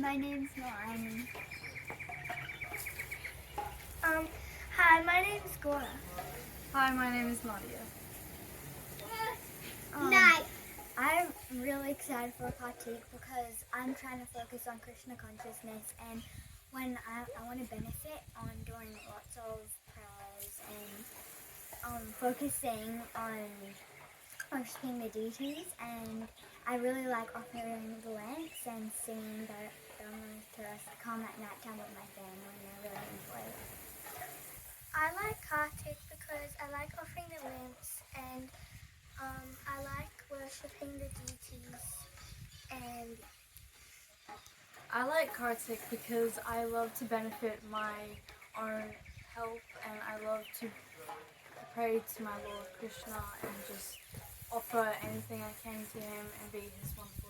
my name's Nalayani. Hi, my name is Gaura. Hi, my name is Nadia. I'm really excited for Kartika because I'm trying to focus on Krishna consciousness, and when I want to benefit on doing lots of prayers and focusing on worshipping the deities, and I really like offering the lamps and singing the ISKCON at night time with my family, and I really enjoy it. I like Kartik because I like offering the lamps and I like worshipping the deities and I like Kartik because I love to benefit my own health, and I love to pray to my Lord Krishna and just offer anything I can to him and be his wonderful